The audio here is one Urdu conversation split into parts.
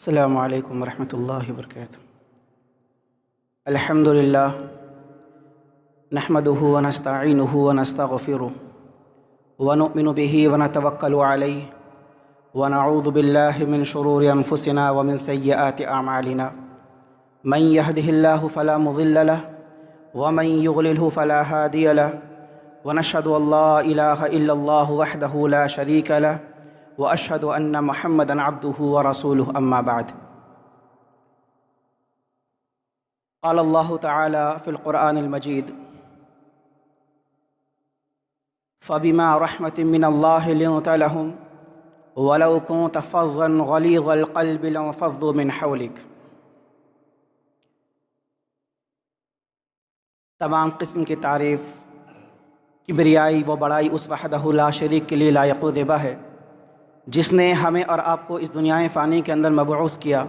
السلام علیکم ورحمۃ اللہ وبرکاتہ۔ الحمدللہ نحمدہ ونستعینہ ونستغفرہ ونؤمن بہ ونتوکل علیہ ونعوذ باللہ من شرور انفسنا ومن سیئات اعمالنا من یہدہ اللہ فلا مضل لہ ومن یضللہ فلا ہادی لہ ونشہد ان لا الہ الا اللہ وحدہ لا شریک لہ واشہد ان محمدا عبدہ ورسولہ اما بعد۔ قال اللہ تعالی فی القرآن المجید فبما رحمة من اللہ لنت لہم ولو كنت فظا غلیظ القلب لانفضوا من حولک۔ تمام قسم کی تعریف کبریائی و بڑائی اس وحدہ لا شریک کے لیے لائق و زیبا ہے جس نے ہمیں اور آپ کو اس دنیا فانی کے اندر مبعوث کیا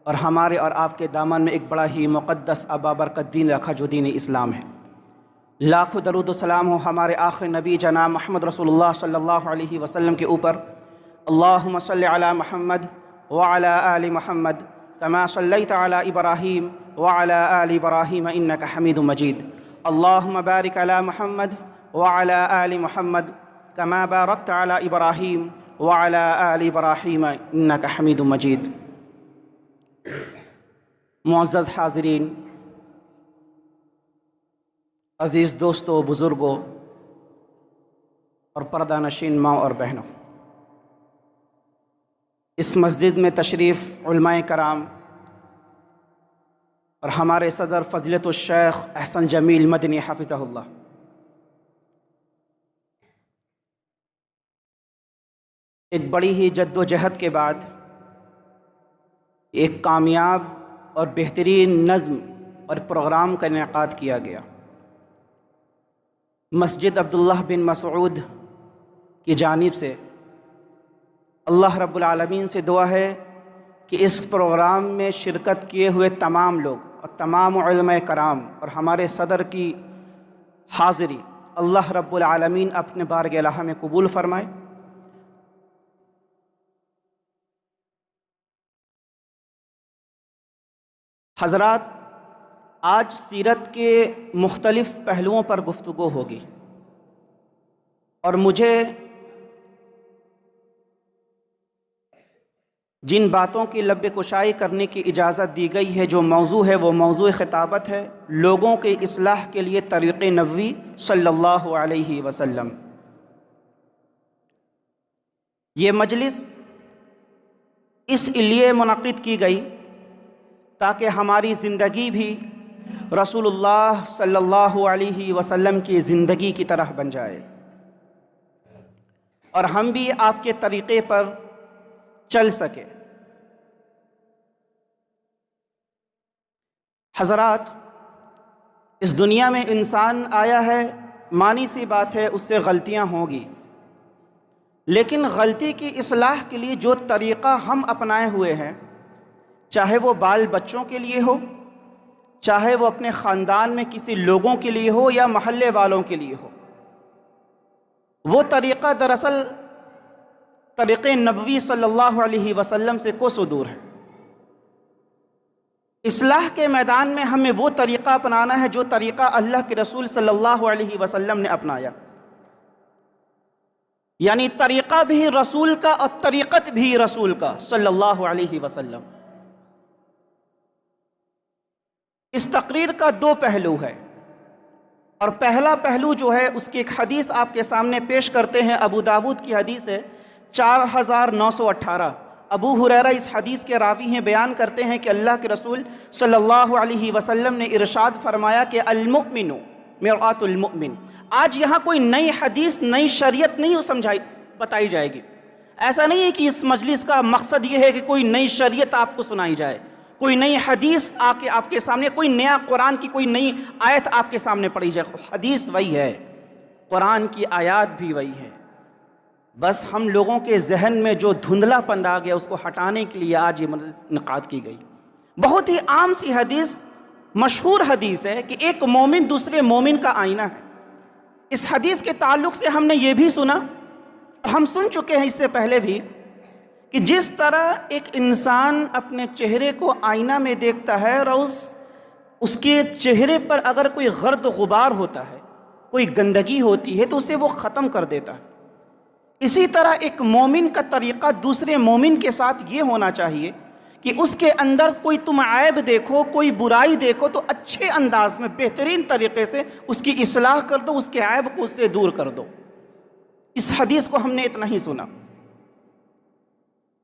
اور ہمارے اور آپ کے دامن میں ایک بڑا ہی مقدس ابابرکت دین رکھا جو دین اسلام ہے۔ لاکھوں درود و سلام ہو ہمارے آخری نبی جناب محمد رسول اللہ صلی اللہ علیہ وسلم کے اوپر۔ اللہم صلی علی محمد وعلی آل محمد کما صلیت علی ابراہیم وعلی آل ابراہیم انک حمید مجید۔ اللہم بارک علی محمد وعلی آل محمد کما بارکت علی ابراہیم وعلی آل ابراہیم انک حمید مجید۔ معزز حاضرین، عزیز دوستوں، بزرگوں اور پردہ نشین ماں اور بہنوں، اس مسجد میں تشریف علماء کرام اور ہمارے صدر فضیلت الشیخ احسن جمیل مدنی حفظہ اللہ، ایک بڑی ہی جد و جہد کے بعد ایک کامیاب اور بہترین نظم اور پروگرام کا انعقاد کیا گیا۔ مسجد عبداللہ بن مسعود کی جانب سے اللہ رب العالمین سے دعا ہے کہ اس پروگرام میں شرکت کیے ہوئے تمام لوگ اور تمام علماء کرام اور ہمارے صدر کی حاضری اللہ رب العالمین اپنے بارگاہ الہ میں قبول فرمائے۔ حضرات، آج سیرت کے مختلف پہلوؤں پر گفتگو ہوگی اور مجھے جن باتوں کی لب کشائی کرنے کی اجازت دی گئی ہے، جو موضوع ہے وہ موضوع خطابت ہے لوگوں کے اصلاح کے لیے طریق نبوی صلی اللہ علیہ وسلم۔ یہ مجلس اس لیے منعقد کی گئی تاکہ ہماری زندگی بھی رسول اللہ صلی اللہ علیہ وسلم کی زندگی کی طرح بن جائے اور ہم بھی آپ کے طریقے پر چل سکے۔ حضرات، اس دنیا میں انسان آیا ہے، مانی سی بات ہے اس سے غلطیاں ہوں گی، لیکن غلطی کی اصلاح کے لیے جو طریقہ ہم اپنائے ہوئے ہیں، چاہے وہ بال بچوں کے لیے ہو، چاہے وہ اپنے خاندان میں کسی لوگوں کے لیے ہو یا محلے والوں کے لیے ہو، وہ طریقہ دراصل طریق نبوی صلی اللہ علیہ وسلم سے کوسوں دور ہے۔ اصلاح کے میدان میں ہمیں وہ طریقہ اپنانا ہے جو طریقہ اللہ کے رسول صلی اللہ علیہ وسلم نے اپنایا، یعنی طریقہ بھی رسول کا اور طریقت بھی رسول کا صلی اللہ علیہ وسلم۔ اس تقریر کا دو پہلو ہے، اور پہلا پہلو جو ہے اس کی ایک حدیث آپ کے سامنے پیش کرتے ہیں۔ ابو داود کی حدیث ہے 4918۔ ابو ہریرہ اس حدیث کے راوی ہیں، بیان کرتے ہیں کہ اللہ کے رسول صلی اللہ علیہ وسلم نے ارشاد فرمایا کہ المؤمن مرآۃ المؤمن۔ آج یہاں کوئی نئی حدیث، نئی شریعت نہیں بتائی جائے گی۔ ایسا نہیں ہے کہ اس مجلس کا مقصد یہ ہے کہ کوئی نئی شریعت آپ کو سنائی جائے، کوئی نئی حدیث آپ کے سامنے، کوئی نیا قرآن کی کوئی نئی آیت آپ کے سامنے پڑھی جائے۔ حدیث وہی ہے، قرآن کی آیات بھی وہی ہے، بس ہم لوگوں کے ذہن میں جو دھندلا پن آ گیا اس کو ہٹانے کے لیے آج یہ مجلس انعقاد کی گئی۔ بہت ہی عام سی حدیث، مشہور حدیث ہے کہ ایک مومن دوسرے مومن کا آئینہ ہے۔ اس حدیث کے تعلق سے ہم نے یہ بھی سنا اور ہم سن چکے ہیں اس سے پہلے بھی کہ جس طرح ایک انسان اپنے چہرے کو آئینہ میں دیکھتا ہے اور اس کے چہرے پر اگر کوئی گرد غبار ہوتا ہے، کوئی گندگی ہوتی ہے تو اسے وہ ختم کر دیتا ہے، اسی طرح ایک مومن کا طریقہ دوسرے مومن کے ساتھ یہ ہونا چاہیے کہ اس کے اندر کوئی تم عیب دیکھو، کوئی برائی دیکھو تو اچھے انداز میں بہترین طریقے سے اس کی اصلاح کر دو، اس کے عیب کو اس سے دور کر دو۔ اس حدیث کو ہم نے اتنا ہی سنا،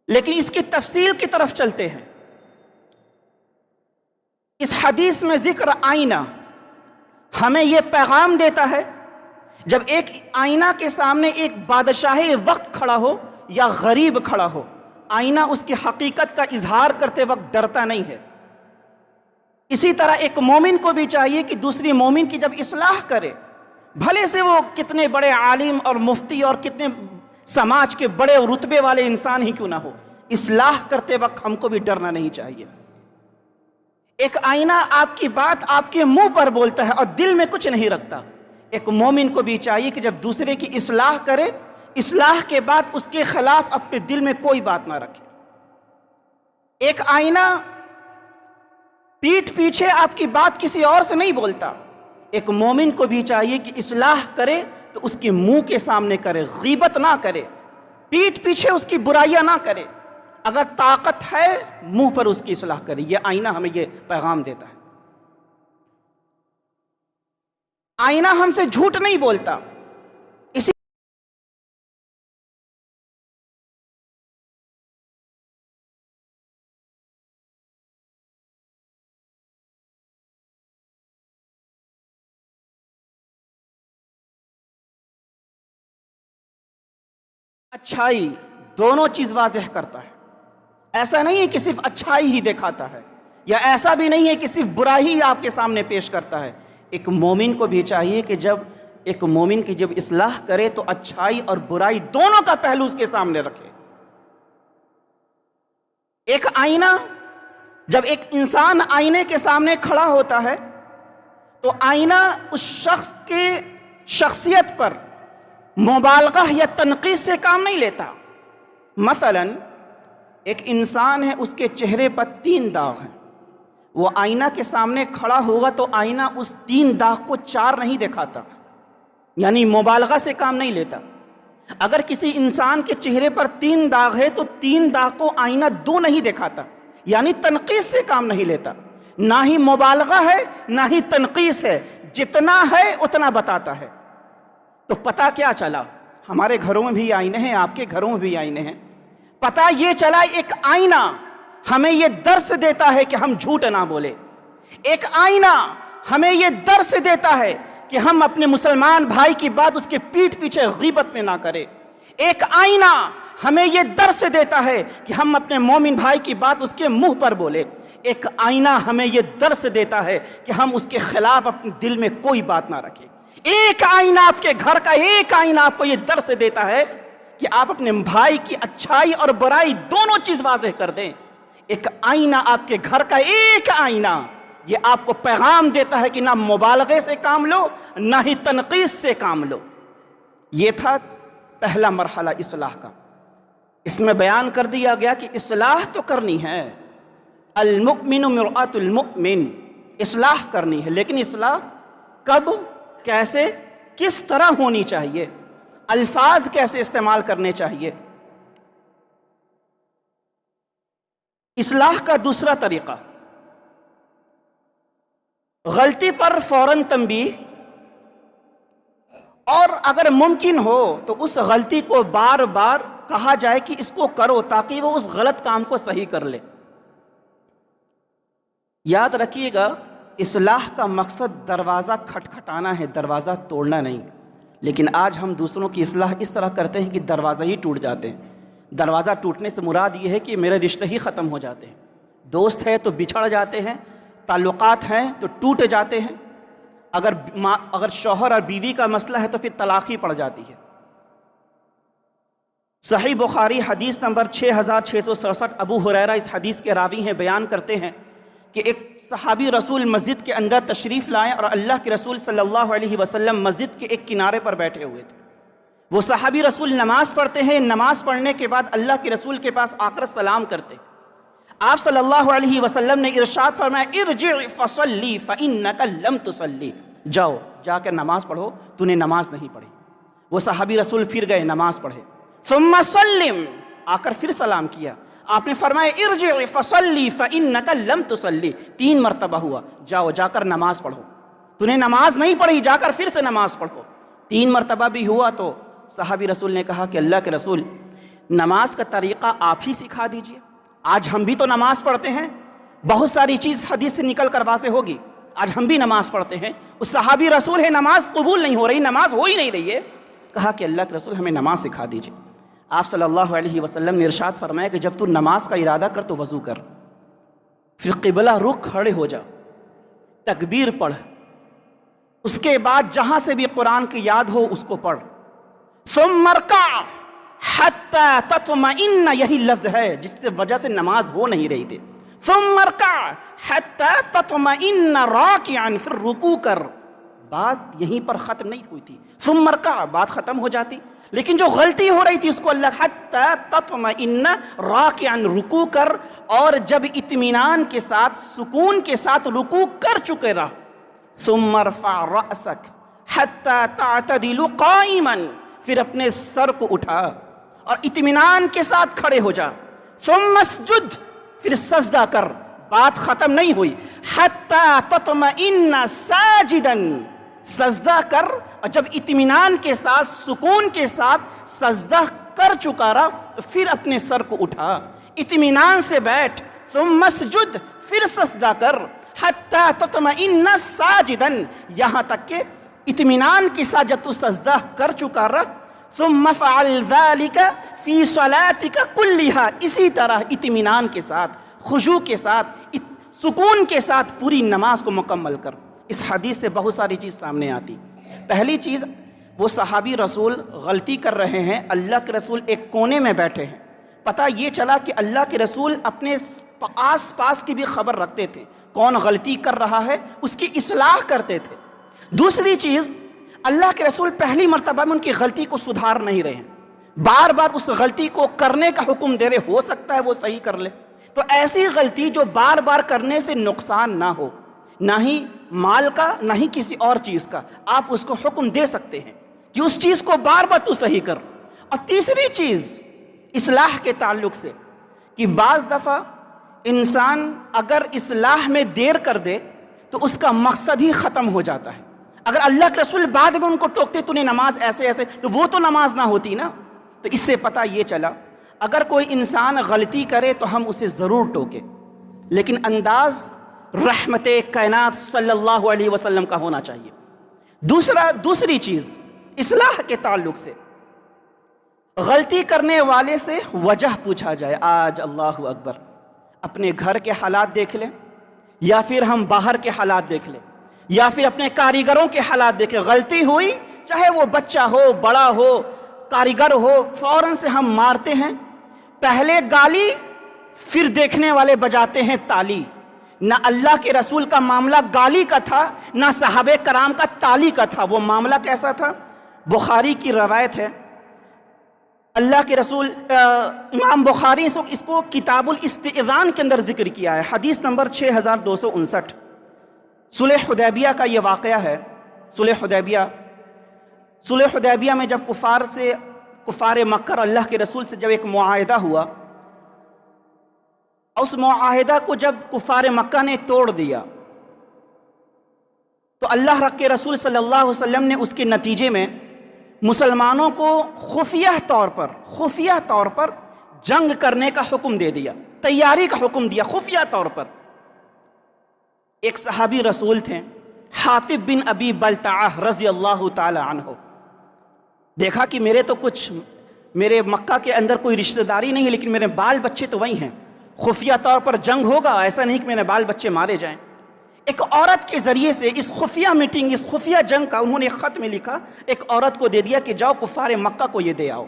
لیکن اس کی تفصیل کی طرف چلتے ہیں۔ اس حدیث میں ذکر آئینہ ہمیں یہ پیغام دیتا ہے، جب ایک آئینہ کے سامنے ایک بادشاہ وقت کھڑا ہو یا غریب کھڑا ہو، آئینہ اس کی حقیقت کا اظہار کرتے وقت ڈرتا نہیں ہے۔ اسی طرح ایک مومن کو بھی چاہیے کہ دوسری مومن کی جب اصلاح کرے، بھلے سے وہ کتنے بڑے عالم اور مفتی اور کتنے سماج کے بڑے رتبے والے انسان ہی کیوں نہ ہو، اصلاح کرتے وقت ہم کو بھی ڈرنا نہیں چاہیے۔ ایک آئینہ آپ کی بات آپ کے منہ پر بولتا ہے اور دل میں کچھ نہیں رکھتا۔ ایک مومن کو بھی چاہیے کہ جب دوسرے کی اصلاح کرے، اصلاح کے بعد اس کے خلاف اپنے دل میں کوئی بات نہ رکھے۔ ایک آئینہ پیٹھ پیچھے آپ کی بات کسی اور سے نہیں بولتا۔ ایک مومن کو بھی چاہیے کہ اصلاح کرے تو اس کے منہ کے سامنے کرے، غیبت نہ کرے، پیٹھ پیچھے اس کی برائیاں نہ کرے، اگر طاقت ہے منہ پر اس کی اصلاح کرے۔ یہ آئینہ ہمیں یہ پیغام دیتا ہے۔ آئینہ ہم سے جھوٹ نہیں بولتا، اسی اچھائی دونوں چیز واضح کرتا ہے۔ ایسا نہیں ہے کہ صرف اچھائی ہی دکھاتا ہے، یا ایسا بھی نہیں ہے کہ صرف برائی ہی آپ کے سامنے پیش کرتا ہے۔ ایک مومن کو بھی چاہیے کہ جب ایک مومن کی جب اصلاح کرے تو اچھائی اور برائی دونوں کا پہلو اس کے سامنے رکھے۔ ایک آئینہ جب ایک انسان آئینے کے سامنے کھڑا ہوتا ہے تو آئینہ اس شخص کے شخصیت پر مبالغہ یا تنقید سے کام نہیں لیتا۔ مثلا ایک انسان ہے، اس کے چہرے پر 3 داغ ہیں، وہ آئینہ کے سامنے کھڑا ہوگا تو آئینہ اس 3 داغ کو 4 نہیں دکھاتا، یعنی مبالغہ سے کام نہیں لیتا۔ اگر کسی انسان کے چہرے پر 3 داغ ہے تو 3 داغ کو آئینہ 2 نہیں دکھاتا، یعنی تنقید سے کام نہیں لیتا۔ نہ ہی مبالغہ ہے نہ ہی تنقید ہے، جتنا ہے اتنا بتاتا ہے۔ تو پتہ کیا چلا؟ ہمارے گھروں میں بھی آئینے ہیں، آپ کے گھروں میں بھی آئینے ہیں۔ پتہ یہ چلا ایک آئینہ ہمیں یہ درس دیتا ہے کہ ہم جھوٹ نہ بولے۔ ایک آئینہ ہمیں یہ درس دیتا ہے کہ ہم اپنے مسلمان بھائی کی بات اس کے پیٹھ پیچھے غیبت میں نہ کرے۔ ایک آئینہ ہمیں یہ درس دیتا ہے کہ ہم اپنے مومن بھائی کی بات اس کے منہ پر بولے۔ ایک آئینہ ہمیں یہ درس دیتا ہے کہ ہم اس کے خلاف اپنے دل میں کوئی بات نہ رکھیں۔ ایک آئینہ آپ کے گھر کا ایک آئینہ آپ کو یہ درس دیتا ہے کہ آپ اپنے بھائی کی اچھائی اور برائی دونوں چیز واضح کر دیں۔ ایک آئینہ آپ کے گھر کا ایک آئینہ یہ آپ کو پیغام دیتا ہے کہ نہ مبالغے سے کام لو نہ ہی تنقید سے کام لو۔ یہ تھا پہلا مرحلہ اصلاح کا۔ اس میں بیان کر دیا گیا کہ اصلاح تو کرنی ہے، المؤمن مرآۃ المؤمن، اصلاح کرنی ہے، لیکن اصلاح کب، کیسے، کس طرح ہونی چاہیے، الفاظ کیسے استعمال کرنے چاہیے۔ اصلاح کا دوسرا طریقہ، غلطی پر فوراً تنبیہ، اور اگر ممکن ہو تو اس غلطی کو بار بار کہا جائے کہ اس کو کرو تاکہ وہ اس غلط کام کو صحیح کر لے۔ یاد رکھیے گا، اصلاح کا مقصد دروازہ کھٹکھٹانا ہے، دروازہ توڑنا نہیں۔ لیکن آج ہم دوسروں کی اصلاح اس طرح کرتے ہیں کہ دروازہ ہی ٹوٹ جاتے ہیں۔ دروازہ ٹوٹنے سے مراد یہ ہے کہ میرے رشتے ہی ختم ہو جاتے ہیں، دوست ہے تو بچھڑ جاتے ہیں، تعلقات ہیں تو ٹوٹ جاتے ہیں، اگر شوہر اور بیوی کا مسئلہ ہے تو پھر طلاق ہی پڑ جاتی ہے۔ صحیح بخاری حدیث نمبر 6667، ابو ہریرہ اس حدیث کے راوی ہیں، بیان کرتے ہیں کہ ایک صحابی رسول مسجد کے اندر تشریف لائے اور اللہ کے رسول صلی اللہ علیہ وسلم مسجد کے ایک کنارے پر بیٹھے ہوئے تھے۔ وہ صحابی رسول نماز پڑھتے ہیں، نماز پڑھنے کے بعد اللہ کے رسول کے پاس آ کر سلام کرتے ہیں۔ آپ صلی اللہ علیہ وسلم نے ارشاد فرمایا ارجع فصلی فإنک لم تصلی، جاؤ جا کر نماز پڑھو، تو نے نماز نہیں پڑھی۔ وہ صحابی رسول پھر گئے، نماز پڑھے، ثم سلم، آ کر پھر سلام کیا۔ آپ نے فرمایا ارجع فصلی فإنک لم تصلی، 3 مرتبہ ہوا، جاؤ جا کر نماز پڑھو، تو نے نماز نہیں پڑھی، جا کر پھر سے نماز پڑھو۔ 3 مرتبہ بھی ہوا تو صحابی رسول نے کہا کہ اللہ کے رسول، نماز کا طریقہ آپ ہی سکھا دیجئے، آج ہم بھی تو نماز پڑھتے ہیں، بہت ساری چیز حدیث سے نکل کر واضح ہوگی، آج ہم بھی نماز پڑھتے ہیں، اس صحابی رسول ہے نماز قبول نہیں ہو رہی، نماز ہو ہی نہیں رہی ہے، کہا کہ اللہ کے رسول ہمیں نماز سکھا دیجئے۔ آپ صلی اللہ علیہ وسلم نے ارشاد فرمایا کہ جب تو نماز کا ارادہ کر تو وضو کر، پھر قبلہ رخ کھڑے ہو جا، تکبیر پڑھ، اس کے بعد جہاں سے بھی قرآن کی یاد ہو اس کو پڑھ، ثم ارکع حتی تطمئن، یہی لفظ ہے جس سے وجہ سے نماز ہو نہیں رہی تھی، ثم ارکع حتی تطمئن راکعا، پھر رکوع کر، بات یہیں پر ختم نہیں ہوئی تھی، ثم ارکع بات ختم ہو جاتی، لیکن جو غلطی ہو رہی تھی اس کو اللہ حتی تطمئن راکعا، رکوع کر، اور جب اطمینان کے ساتھ سکون کے ساتھ رکوع کر چکے رہا، ثم ارفع رأسک حتی تعتدل قائما، پھر اپنے سر کو اٹھا اور اطمینان کے ساتھ کھڑے ہو جا، ثم اسجد، پھر سجدہ کر، بات ختم نہیں ہوئی، حتی تطمئن ساجدا، سجدہ کر، اور جب اطمینان کے ساتھ سکون کے ساتھ سجدہ کر چکا رہا پھر اپنے سر کو اٹھا، اطمینان سے بیٹھ، ثم اسجد، پھر سجدہ کر، حتی تطمئن ساجدا، یہاں تک کہ اطمینان کے ساتھ جب تو سجدہ کر چکا رہا، ثم فعل ذلك فی صلاتک کلھا، اسی طرح اطمینان کے ساتھ، خشوع کے ساتھ، سکون کے ساتھ پوری نماز کو مکمل کر۔ اس حدیث سے بہت ساری چیز سامنے آتی۔ پہلی چیز، وہ صحابی رسول غلطی کر رہے ہیں، اللہ کے رسول ایک کونے میں بیٹھے ہیں، پتہ یہ چلا کہ اللہ کے رسول اپنے آس پاس کی بھی خبر رکھتے تھے، کون غلطی کر رہا ہے اس کی اصلاح کرتے تھے۔ دوسری چیز، اللہ کے رسول پہلی مرتبہ میں ان کی غلطی کو سدھار نہیں رہے ہیں، بار بار اس غلطی کو کرنے کا حکم دے رہے، ہو سکتا ہے وہ صحیح کر لے، تو ایسی غلطی جو بار بار کرنے سے نقصان نہ ہو، نہ ہی مال کا نہ ہی کسی اور چیز کا، آپ اس کو حکم دے سکتے ہیں کہ اس چیز کو بار بار تو صحیح کر۔ اور تیسری چیز اصلاح کے تعلق سے، کہ بعض دفعہ انسان اگر اصلاح میں دیر کر دے تو اس کا مقصد ہی ختم ہو جاتا ہے۔ اگر اللہ کے رسول بعد میں ان کو ٹوکتے تو نے نماز ایسے ایسے، تو وہ تو نماز نہ ہوتی نا۔ تو اس سے پتہ یہ چلا اگر کوئی انسان غلطی کرے تو ہم اسے ضرور ٹوکے، لیکن انداز رحمت کائنات صلی اللہ علیہ وسلم کا ہونا چاہیے۔ دوسری چیز اصلاح کے تعلق سے، غلطی کرنے والے سے وجہ پوچھا جائے، آج اللہ اکبر اپنے گھر کے حالات دیکھ لیں، یا پھر ہم باہر کے حالات دیکھ لیں، یا پھر اپنے کاریگروں کے حالات دیکھیں، غلطی ہوئی چاہے وہ بچہ ہو بڑا ہو کاریگر ہو، فوراً سے ہم مارتے ہیں، پہلے گالی پھر دیکھنے والے بجاتے ہیں تالی۔ نہ اللہ کے رسول کا معاملہ گالی کا تھا، نہ صحابہ کرام کا تالی کا تھا۔ وہ معاملہ کیسا تھا؟ بخاری کی روایت ہے، اللہ کے رسول امام بخاری اس کو کتاب الاستئذان کے اندر ذکر کیا ہے، حدیث نمبر 6259۔ صلح حدیبیہ کا یہ واقعہ ہے۔ صلح حدیبیہ میں جب کفار مکہ اور اللہ کے رسول سے جب ایک معاہدہ ہوا، اس معاہدہ کو جب کفار مکہ نے توڑ دیا تو اللہ کے رسول صلی اللہ علیہ وسلم نے اس کے نتیجے میں مسلمانوں کو خفیہ طور پر جنگ کرنے کا حکم دے دیا، تیاری کا حکم دیا خفیہ طور پر۔ ایک صحابی رسول تھے حاطب بن ابی بلتعہ رضی اللہ تعالی عنہ، دیکھا کہ میرے مکہ کے اندر کوئی رشتہ داری نہیں ہے، لیکن میرے بال بچے تو وہی ہیں، خفیہ طور پر جنگ ہوگا، ایسا نہیں کہ میرے بال بچے مارے جائیں۔ ایک عورت کے ذریعے سے اس خفیہ میٹنگ، اس خفیہ جنگ کا انہوں نے ایک خط میں لکھا، ایک عورت کو دے دیا کہ جاؤ کفار مکہ کو یہ دے آؤ۔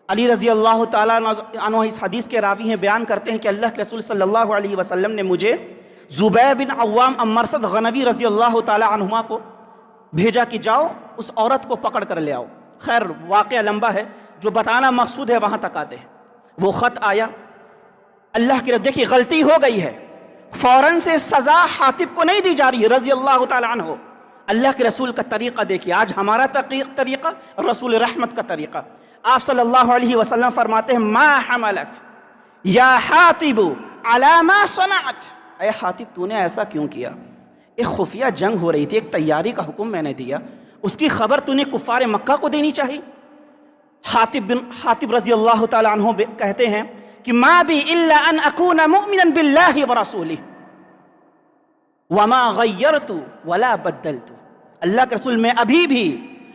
علی رضی اللہ تعالیٰ عنہ اس حدیث کے راوی ہیں، بیان کرتے ہیں کہ اللہ کے رسول صلی اللہ علیہ وسلم نے مجھے زبیر بن عوام مرثد غنوی رضی اللہ تعالیٰ عنہما کو بھیجا کہ جاؤ اس عورت کو پکڑ کر لے آؤ۔ خیر واقعہ لمبا ہے، جو بتانا مقصود ہے وہاں تک آتے ہیں۔ وہ خط آیا، اللہ کی دیکھیے غلطی ہو گئی ہے، فوراً سے سزا حاطب کو نہیں دی جا رہی ہے رضی اللہ تعالیٰ عنہ۔ اللہ کے رسول کا طریقہ دیکھیے، آج ہمارا طریقہ، رسول رحمت کا طریقہ۔ آپ صلی اللہ علیہ وسلم فرماتے ہیں ما حملک یا حاطب علی ما صنعت، اے حاطب تو نے ایسا کیوں کیا؟ ایک خفیہ جنگ ہو رہی تھی، ایک تیاری کا حکم میں نے دیا، اس کی خبر تو نے کفار مکہ کو دینی چاہیے۔ حاطب رضی اللہ تعالیٰ عنہ کہتے ہیں کہ ما بی الا ان اکون مؤمنا باللہ ورسولہ وما غیرت ولا بدلت، اللہ کے رسول میں ابھی بھی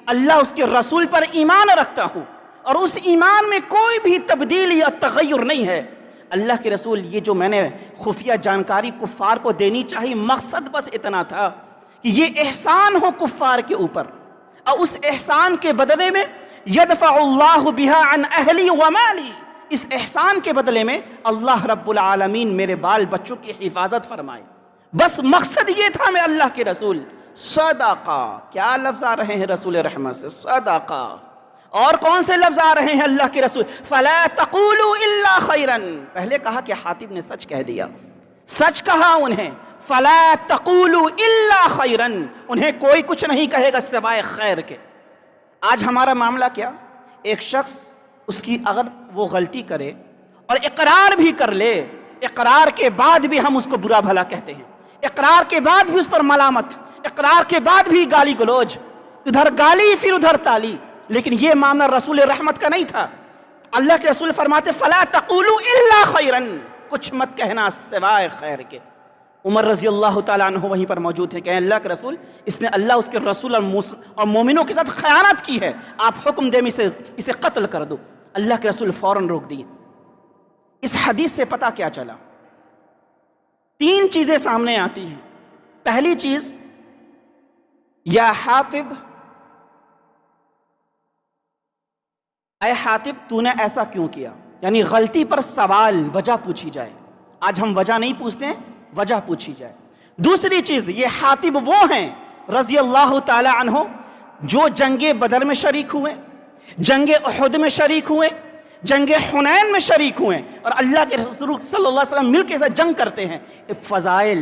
اللہ اس کے رسول پر ایمان رکھتا ہوں اور اس ایمان میں کوئی بھی تبدیل یا تغیر نہیں ہے۔ اللہ کے رسول یہ جو میں نے خفیہ جانکاری کفار کو دینی چاہیے، مقصد بس اتنا تھا کہ یہ احسان ہو کفار کے اوپر، اور اس احسان کے بدلے میں یدفع اللہ بہا عن اہلی ومالی، اس احسان کے بدلے میں اللہ رب العالمین میرے بال بچوں کی حفاظت فرمائے۔ بس مقصد یہ تھا میں اللہ کے رسول۔ صدقہ، کیا لفظ آ رہے ہیں رسول رحمت سے؟ صدقہ۔ اور کون سے لفظ آ رہے ہیں اللہ کے رسول؟ فلا تقولوا الا خیرا، پہلے کہا کہ حاطب نے سچ کہہ دیا، سچ کہا انہیں، فلا تقولوا الا خیرا، انہیں کوئی کچھ نہیں کہے گا سوائے خیر کے۔ آج ہمارا معاملہ کیا؟ ایک شخص اس کی اگر وہ غلطی کرے اور اقرار بھی کر لے، اقرار کے بعد بھی ہم اس کو برا بھلا کہتے ہیں، اقرار کے بعد بھی اس پر ملامت، اقرار کے بعد بھی گالی گلوچ، ادھر گالی پھر ادھر تالی۔ لیکن یہ معاملہ رسول رحمت کا نہیں تھا۔ اللہ کے رسول فرماتے فلا تقولوا الا خیرا، کچھ مت کہنا سوائے خیر کے۔ عمر رضی اللہ تعالیٰ عنہ وہیں پر موجود ہیں، کہیں اللہ کے رسول اس نے اللہ اس کے رسول اور مومنوں کے ساتھ خیانت کی ہے، آپ حکم دیں اسے قتل کر دو۔ اللہ کے رسول فوراً روک دیے۔ اس حدیث سے پتہ کیا چلا؟ تین چیزیں سامنے آتی ہیں۔ پہلی چیز، یا حاطب، اے حاطب تو نے ایسا کیوں کیا؟ یعنی غلطی پر سوال، وجہ پوچھی جائے۔ آج ہم وجہ نہیں پوچھتے ہیں، وجہ پوچھی جائے۔ دوسری چیز، یہ حاطب وہ ہیں رضی اللہ تعالی عنہ جو جنگ بدر میں شریک ہوئے، جنگ احد میں شریک ہوئے، جنگ حنین میں شریک ہوئے، اور اللہ کے رسول صلی اللہ علیہ وسلم مل کے ساتھ جنگ کرتے ہیں۔ فضائل،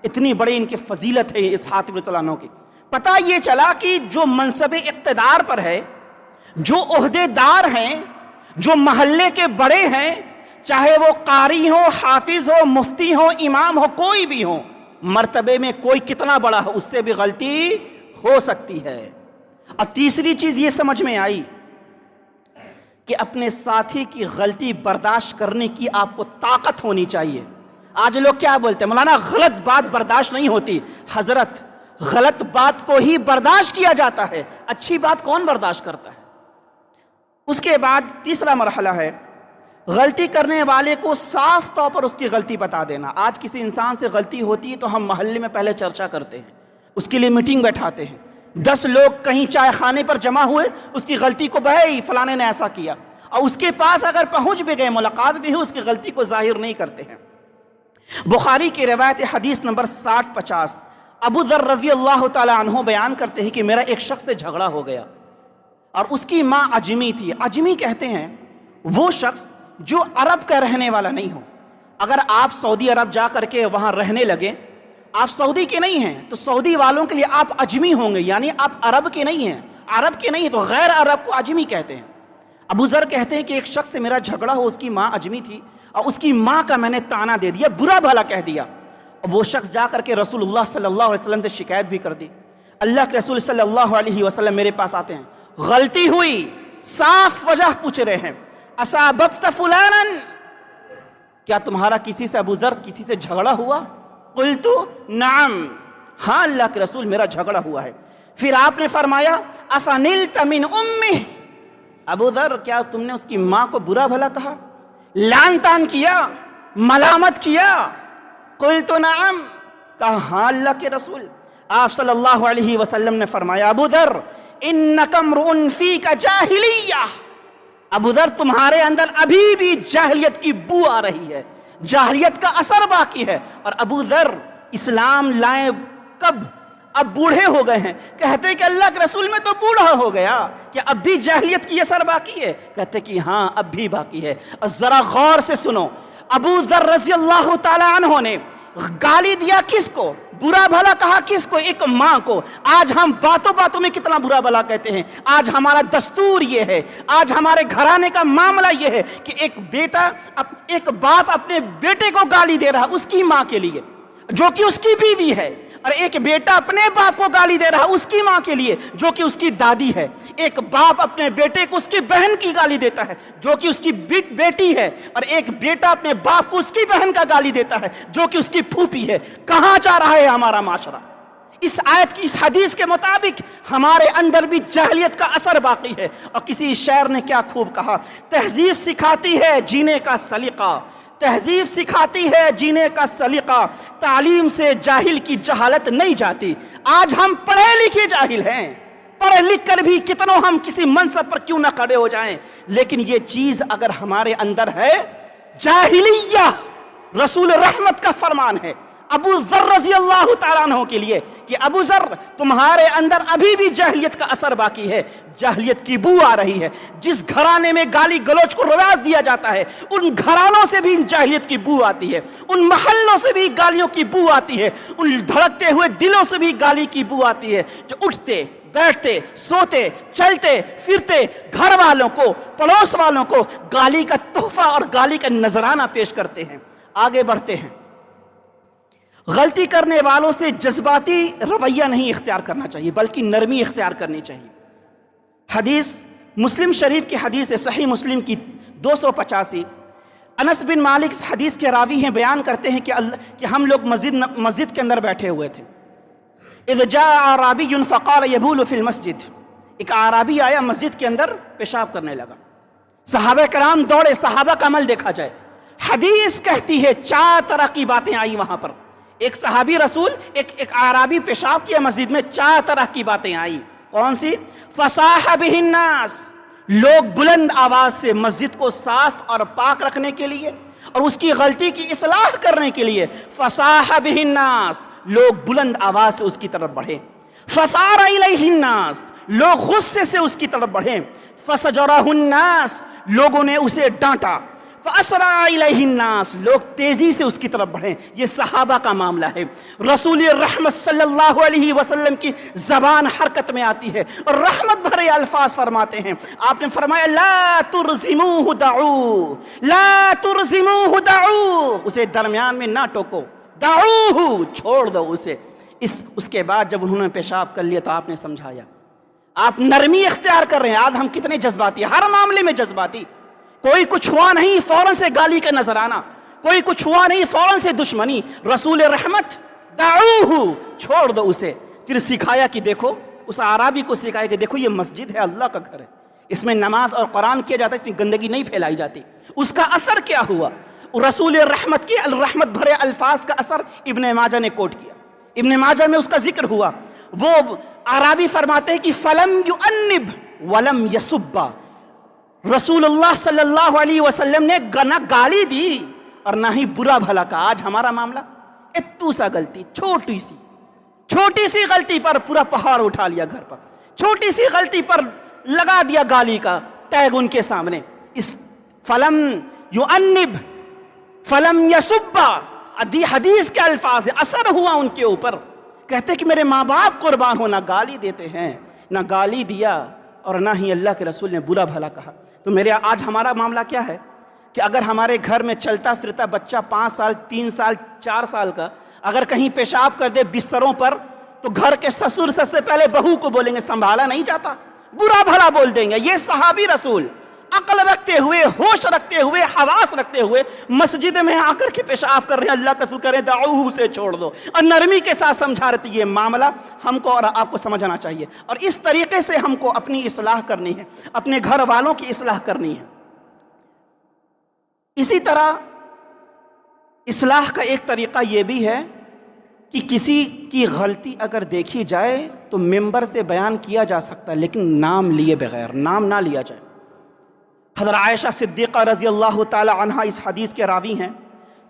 اتنی بڑی ان کی فضیلت ہے اس حاطب رضی اللہ عنہ کی۔ پتہ یہ چلا کہ جو منصب اقتدار پر ہے، جو عہدے دار ہیں، جو محلے کے بڑے ہیں، چاہے وہ قاری ہو، حافظ ہو، مفتی ہو، امام ہو، کوئی بھی ہو، مرتبے میں کوئی کتنا بڑا ہو اس سے بھی غلطی ہو سکتی ہے۔ اور تیسری چیز یہ سمجھ میں آئی کہ اپنے ساتھی کی غلطی برداشت کرنے کی آپ کو طاقت ہونی چاہیے۔ آج لوگ کیا بولتے ہیں؟ مولانا غلط بات برداشت نہیں ہوتی۔ حضرت، غلط بات کو ہی برداشت کیا جاتا ہے، اچھی بات کون برداشت کرتا ہے؟ اس کے بعد تیسرا مرحلہ ہے غلطی کرنے والے کو صاف طور پر اس کی غلطی بتا دینا۔ آج کسی انسان سے غلطی ہوتی ہے تو ہم محلے میں پہلے چرچا کرتے ہیں، اس کے لیے میٹنگ بیٹھاتے ہیں، 10 لوگ کہیں چائے خانے پر جمع ہوئے، اس کی غلطی کو بھائی فلانے نے ایسا کیا، اور اس کے پاس اگر پہنچ بھی گئے، ملاقات بھی ہو، اس کی غلطی کو ظاہر نہیں کرتے ہیں۔ بخاری کی روایت حدیث نمبر 6050، ابو ذر رضی اللہ تعالی عنہ بیان کرتے ہیں کہ میرا ایک شخص سے جھگڑا ہو گیا، اور اس کی ماں عجمی تھی۔ عجمی کہتے ہیں وہ شخص جو عرب کا رہنے والا نہیں ہو۔ اگر آپ سعودی عرب جا کر کے وہاں رہنے لگے، آپ سعودی کے نہیں ہیں تو سعودی والوں کے لیے آپ عجمی ہوں گے، یعنی آپ عرب کے نہیں ہیں، عرب کے نہیں تو غیر عرب کو عجمی کہتے ہیں۔ ابو ذر کہتے ہیں کہ ایک شخص سے میرا جھگڑا ہو، اس کی ماں عجمی تھی، اور اس کی ماں کا میں نے تانا دے دیا، برا بھلا کہہ دیا، اور وہ شخص جا کر کے رسول اللہ صلی اللہ علیہ وسلم سے شکایت بھی کر دی۔ اللہ کے رسول صلی اللہ علیہ وسلم میرے پاس آتے ہیں، غلطی ہوئی، صاف وجہ پوچھ رہے ہیں، اصابت فلانا، کیا تمہارا کسی سے ابو ذر کسی سے جھگڑا ہوا؟ قلت نعم، ہاں اللہ کے رسول میرا جھگڑا ہوا ہے۔ پھر آپ نے فرمایا افنلت من امہ، ابو ذر کیا تم نے اس کی ماں کو برا بھلا کہا، لعن طعن کیا، ملامت کیا؟ قلت نعم، کہا ہاں اللہ کے رسول۔ آپ صلی اللہ علیہ وسلم نے فرمایا ابو ذر انک امرؤ فیک جاہلیہ، ابو ذر تمہارے اندر ابھی بھی جاہلیت کی بو آ رہی ہے، جاہلیت کا اثر باقی ہے۔ اور ابو ذر اسلام لائے کب؟ اب بوڑھے ہو گئے ہیں. کہتے کہ اللہ کے رسول میں تو بوڑھا ہو گیا, کہ اب بھی جاہلیت کی اثر باقی ہے؟ کہتے کہ ہاں اب بھی باقی ہے. ذرا غور سے سنو, ابو ذر رضی اللہ تعالی عنہ نے گالی دیا کس کو, برا بھلا کہا کس کو؟ ایک ماں کو. آج ہم باتوں باتوں میں کتنا برا بھلا کہتے ہیں. آج ہمارا دستور یہ ہے, آج ہمارے گھرانے کا معاملہ یہ ہے کہ ایک باپ اپنے بیٹے کو گالی دے رہا اس کی ماں کے لیے جو کہ اس کی بیوی ہے, اور ایک بیٹا اپنے باپ کو گالی دے رہا اس کی ماں کے لیے جو کہ اس کی دادی ہے. ایک باپ اپنے بیٹے کو اس کی بہن کی گالی دیتا ہے جو کہ اس کی بیٹی ہے, اور ایک بیٹا اپنے باپ کو اس کی بہن کا گالی دیتا ہے جو کہ اس کی پھوپھی ہے. کہاں جا رہا ہے ہمارا معاشرہ؟ اس آیت کی, اس حدیث کے مطابق ہمارے اندر بھی جاہلیت کا اثر باقی ہے. اور کسی شاعر نے کیا خوب کہا, تہذیب سکھاتی ہے جینے کا سلیقہ, تہذیب سکھاتی ہے جینے کا سلیقہ, تعلیم سے جاہل کی جہالت نہیں جاتی. آج ہم پڑھے لکھے جاہل ہیں, پڑھ لکھ کر بھی کتنوں ہم کسی منصب پر کیوں نہ کھڑے ہو جائیں, لیکن یہ چیز اگر ہمارے اندر ہے جاہلیہ, رسول رحمت کا فرمان ہے ابو ذر رضی اللہ تعالیٰ عنہ کے لیے کہ ابو ذر تمہارے اندر ابھی بھی جاہلیت کا اثر باقی ہے, جاہلیت کی بو آ رہی ہے. جس گھرانے میں گالی گلوچ کو رواج دیا جاتا ہے ان گھرانوں سے بھی جاہلیت کی بو آتی ہے, ان محلوں سے بھی گالیوں کی بو آتی ہے, ان دھڑکتے ہوئے دلوں سے بھی گالی کی بو آتی ہے جو اٹھتے بیٹھتے سوتے چلتے پھرتے گھر والوں کو پڑوس والوں کو گالی کا تحفہ اور گالی کا نذرانہ پیش کرتے ہیں. آگے بڑھتے ہیں. غلطی کرنے والوں سے جذباتی رویہ نہیں اختیار کرنا چاہیے بلکہ نرمی اختیار کرنی چاہیے. حدیث مسلم شریف کی حدیث ہے, صحیح مسلم کی 285. انس بن مالک حدیث کے راوی ہیں, بیان کرتے ہیں کہ ہم لوگ مسجد کے اندر بیٹھے ہوئے تھے. اذ جاء اعرابی فقال یبول فی المسجد, ایک اعرابی آیا مسجد کے اندر پیشاب کرنے لگا. صحابہ کرام دوڑے, صحابہ کا عمل دیکھا جائے. حدیث کہتی ہے 4 طرح کی باتیں آئی وہاں پر. ایک صحابی رسول, ایک اعرابی پیشاب کیا مسجد میں, 4 طرح کی باتیں آئی. کون سی؟ فصاح بہ الناس, لوگ بلند آواز سے مسجد کو صاف اور پاک رکھنے کے لیے اور اس کی غلطی کی اصلاح کرنے کے لیے فصاح بہ الناس, لوگ بلند آواز سے اس کی طرف بڑھے. فصار الیہ الناس, لوگ غصے سے اس کی طرف بڑھے. فزجرہ الناس, لوگوں نے اسے ڈانٹا. فاسرع الیہ الناس, لوگ تیزی سے اس کی طرف بڑھیں. یہ صحابہ کا معاملہ ہے. رسول رحمت صلی اللہ علیہ وسلم کی زبان حرکت میں آتی ہے اور رحمت بھرے الفاظ فرماتے ہیں. آپ نے فرمایا لا ترزموہ دعوہ, لا ترزموہ دعوہ, اسے درمیان میں نہ ٹوکو, دعوہ, چھوڑ دو اسے. اس کے بعد جب انہوں نے پیشاب کر لیا تو آپ نے سمجھایا. آپ نرمی اختیار کر رہے ہیں. آج ہم کتنے جذباتی, ہر معاملے میں جذباتی. کوئی کچھ ہوا نہیں فوراً سے گالی کا نذرانہ, کوئی کچھ ہوا نہیں فوراً سے دشمنی. رسول رحمت دعوہ, چھوڑ دو اسے. پھر سکھایا کہ دیکھو, اس اعرابی کو سکھایا کہ دیکھو یہ مسجد ہے, اللہ کا گھر ہے, اس میں نماز اور قرآن کیا جاتا ہے, اس میں گندگی نہیں پھیلائی جاتی. اس کا اثر کیا ہوا؟ رسول رحمت کے الرحمت بھرے الفاظ کا اثر ابن ماجہ نے کوٹ کیا. ابن ماجہ میں اس کا ذکر ہوا. وہ اعرابی فرماتے ہیں کہ فلم یؤنب ولم یسب, رسول اللہ صلی اللہ علیہ وسلم نے نہ گالی دی اور نہ ہی برا بھلا کہا. آج ہمارا معاملہ اتو سا غلطی, چھوٹی سی غلطی پر پورا پہاڑ اٹھا لیا گھر پر, چھوٹی سی غلطی پر لگا دیا گالی کا ٹیگ ان کے سامنے. اس فلم یؤنب فلم یسب, حدیث کے الفاظ ہے, اثر ہوا ان کے اوپر. کہتے کہ میرے ماں باپ قربان ہو, نہ گالی دیتے ہیں, نہ گالی دیا اور نہ ہی اللہ کے رسول نے برا بھلا کہا. تو میرے آج ہمارا معاملہ کیا ہے کہ اگر ہمارے گھر میں چلتا پھرتا بچہ 5 سال 3 سال 4 سال کا اگر کہیں پیشاب کر دے بستروں پر, تو گھر کے سسر سب سے پہلے بہو کو بولیں گے سنبھالا نہیں جاتا, برا بھلا بول دیں گے. یہ صحابی رسول عقل رکھتے ہوئے, ہوش رکھتے ہوئے, حواس رکھتے ہوئے مسجد میں آ کر کے پیشاب کر رہے ہیں. اللہ کا شکر کریں دعوہ سے چھوڑ دو, اور نرمی کے ساتھ سمجھا رہے. یہ معاملہ ہم کو اور آپ کو سمجھنا چاہیے, اور اس طریقے سے ہم کو اپنی اصلاح کرنی ہے, اپنے گھر والوں کی اصلاح کرنی ہے. اسی طرح اصلاح کا ایک طریقہ یہ بھی ہے کہ کسی کی غلطی اگر دیکھی جائے تو ممبر سے بیان کیا جا سکتا ہے, لیکن نام لیے بغیر, نام نہ لیا جائے. حضرت عائشہ صدیقہ رضی اللہ تعالی عنہ اس حدیث کے راوی ہیں.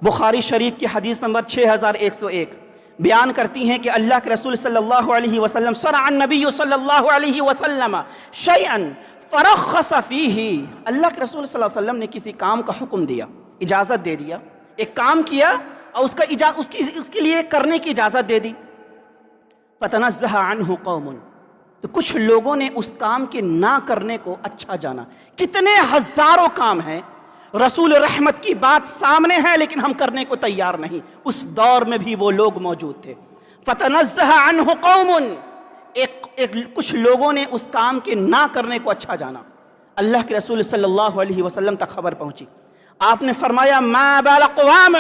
بخاری شریف کی حدیث نمبر 6101. بیان کرتی ہیں کہ اللہ کے رسول صلی اللہ علیہ وسلم صنع النبی صلی اللہ علیہ وسلم شیئا فرخص فیہ، اللہ کے رسول صلی اللہ علیہ وسلم نے کسی کام کا حکم دیا، اجازت دے دیا، ایک کام کیا اور اس کے لیے کرنے کی اجازت دے دی. فتنزہ عنہ قوم، تو کچھ لوگوں نے اس کام کے نہ کرنے کو اچھا جانا. کتنے ہزاروں کام ہیں، رسول رحمت کی بات سامنے ہے لیکن ہم کرنے کو تیار نہیں. اس دور میں بھی وہ لوگ موجود تھے. فتنزہ عنہ قوم، کچھ لوگوں نے اس کام کے نہ کرنے کو اچھا جانا. اللہ کے رسول صلی اللہ علیہ وسلم تک خبر پہنچی. آپ نے فرمایا ما بال اقوام،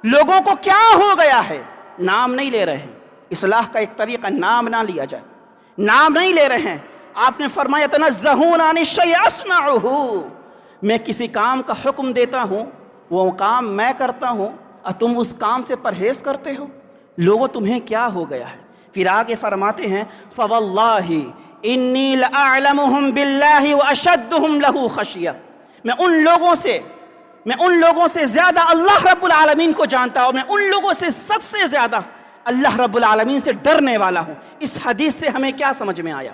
لوگوں کو کیا ہو گیا ہے؟ نام نہیں لے رہے ہیں. اصلاح کا ایک طریقہ نام نہ لیا جائے، نام نہیں لے رہے ہیں. آپ نے فرمایا تنزہون عن الشیء اصنعہ، میں کسی کام کا حکم دیتا ہوں، وہ کام میں کرتا ہوں اور تم اس کام سے پرہیز کرتے ہو. لوگوں تمہیں کیا ہو گیا ہے؟ پھر آگے فرماتے ہیں فواللہ انی لأعلمہم باللہ واشدہم لہ خشیہ، میں ان لوگوں سے زیادہ اللہ رب العالمین کو جانتا ہوں، میں ان لوگوں سے سب سے زیادہ اللہ رب العالمین سے ڈرنے والا ہوں. اس حدیث سے ہمیں کیا سمجھ میں آیا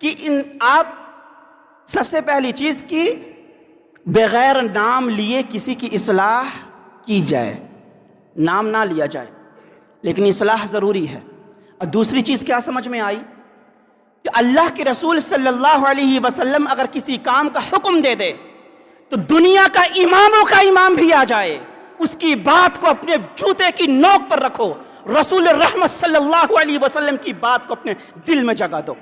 کہ آپ سب سے پہلی چیز کی بغیر نام لیے کسی کی اصلاح کی جائے، نام نہ لیا جائے، لیکن اصلاح ضروری ہے. اور دوسری چیز کیا سمجھ میں آئی کہ اللہ کے رسول صلی اللہ علیہ وسلم اگر کسی کام کا حکم دے دے تو دنیا کا اماموں کا امام بھی آ جائے، اس کی بات کو اپنے جوتے کی نوک پر رکھو. رسول رحمت صلی اللہ علیہ وسلم کی بات کو اپنے دل میں جگہ دو.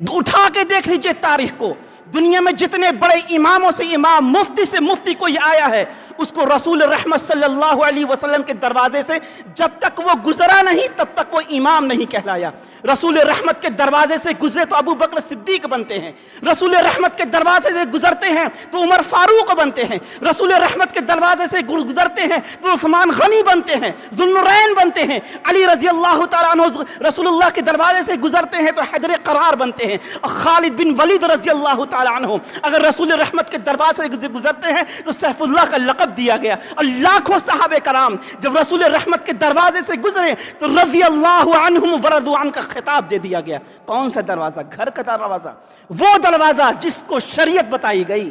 اٹھا کے دیکھ لیجئے تاریخ کو، دنیا میں جتنے بڑے اماموں سے امام، مفتی سے مفتی کوئی آیا ہے، اس کو رسول رحمت صلی اللہ علیہ وسلم کے دروازے سے جب تک وہ گزرا نہیں تب تک وہ امام نہیں کہلایا. رسول رحمت کے دروازے سے گزرے تو ابو بکر صدیق بنتے ہیں، رسول رحمت کے دروازے سے گزرتے ہیں تو عمر فاروق بنتے ہیں، رسول رحمت کے دروازے سے گزرتے ہیں تو عثمان غنی بنتے ہیں، ذو النورین بنتے ہیں، علی رضی اللہ تعالیٰ عنہ رسول اللہ کے دروازے سے گزرتے ہیں تو حیدر قرار بنتے ہیں، اور خالد بن ولید رضی اللہ تعالیٰ عنہ اگر رسول رحمت کے دروازے سے گزرتے ہیں تو سیف اللہ کا لقب دیا گیا. اور لاکھوں صحابہ کرام جب رسول رحمت کے دروازے سے گزرے تو رضی اللہ عنہم ورضوا عنہ کا خطاب دے دیا گیا. کون سا دروازہ؟ گھر کا دروازہ، وہ دروازہ جس کو شریعت بتائی گئی،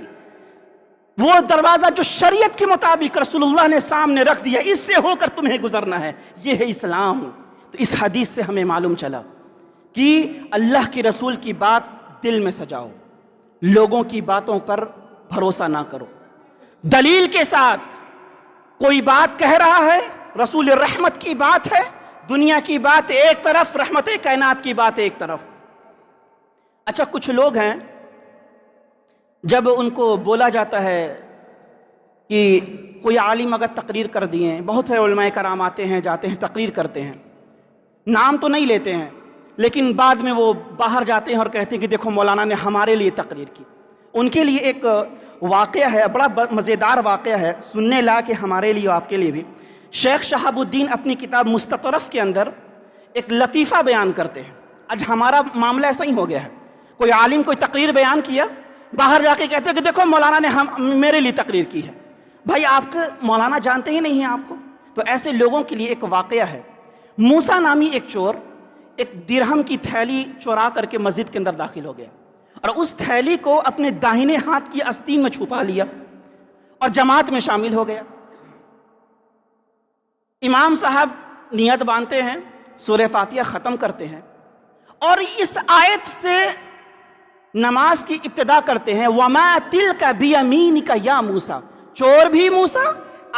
وہ دروازہ جو شریعت کے مطابق رسول اللہ نے سامنے رکھ دیا، اس سے ہو کر تمہیں گزرنا ہے. یہ ہے اسلام. تو اس حدیث سے ہمیں معلوم چلا کہ اللہ کے رسول کی بات دل میں سجاؤ، لوگوں کی باتوں پر بھروسہ نہ کرو. دلیل کے ساتھ کوئی بات کہہ رہا ہے، رسول رحمت کی بات ہے، دنیا کی بات ایک طرف، رحمت کائنات کی بات ایک طرف. اچھا کچھ لوگ ہیں جب ان کو بولا جاتا ہے کہ کوئی عالم اگر تقریر کر دیے، بہت سے علماء کرام آتے ہیں جاتے ہیں تقریر کرتے ہیں، نام تو نہیں لیتے ہیں لیکن بعد میں وہ باہر جاتے ہیں اور کہتے ہیں کہ دیکھو مولانا نے ہمارے لیے تقریر کی. ان کے لیے ایک واقعہ ہے، بڑا مزیدار واقعہ ہے، سننے لا کہ ہمارے لیے اور آپ کے لیے بھی. شیخ شہاب الدین اپنی کتاب مستطرف کے اندر ایک لطیفہ بیان کرتے ہیں. آج ہمارا معاملہ ایسا ہی ہو گیا ہے، کوئی عالم کوئی تقریر بیان کیا، باہر جا کے کہتے ہیں کہ دیکھو مولانا نے میرے لیے تقریر کی ہے. بھائی آپ کے مولانا جانتے ہی نہیں ہیں آپ کو. تو ایسے لوگوں کے لیے ایک واقعہ ہے. موسیٰ نامی ایک چور ایک درہم کی تھیلی چورا کر کے مسجد کے اندر داخل ہو گیا اور اس تھیلی کو اپنے داہنے ہاتھ کی آستین میں چھپا لیا اور جماعت میں شامل ہو گیا. امام صاحب نیت باندھتے ہیں، سورہ فاتحہ ختم کرتے ہیں اور اس آیت سے نماز کی ابتدا کرتے ہیں، وَمَا تِلْكَ بِيَمِينِكَ يَا موسیٰ. چور بھی موسیٰ،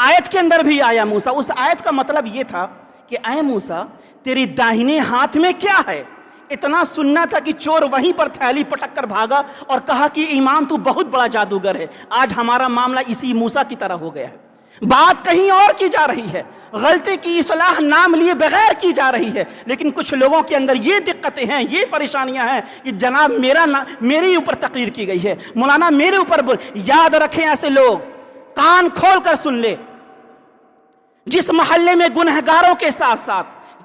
آیت کے اندر بھی آیا موسیٰ. اس آیت کا مطلب یہ تھا کہ اے موسیٰ تیری داہنے ہاتھ میں کیا ہے. اتنا سننا تھا کہ چور وہیں پر تھیلی پٹک کر بھاگا اور کہا کہ امام تو بہت بڑا جادوگر ہے. آج ہمارا معاملہ اسی موسیٰ کی طرح ہو گیا ہے. بات کہیں اور کی جا رہی ہے، غلطی کی اصلاح نام لیے بغیر کی جا رہی ہے، لیکن کچھ لوگوں کے اندر یہ دقتیں ہیں، یہ پریشانیاں ہیں کہ جناب میرے اوپر تقریر کی گئی ہے، مولانا میرے اوپر یاد رکھیں ایسے لوگ کان کھول کر سن لے. جس محلے میں گنہگاروں کے ساتھ ساتھ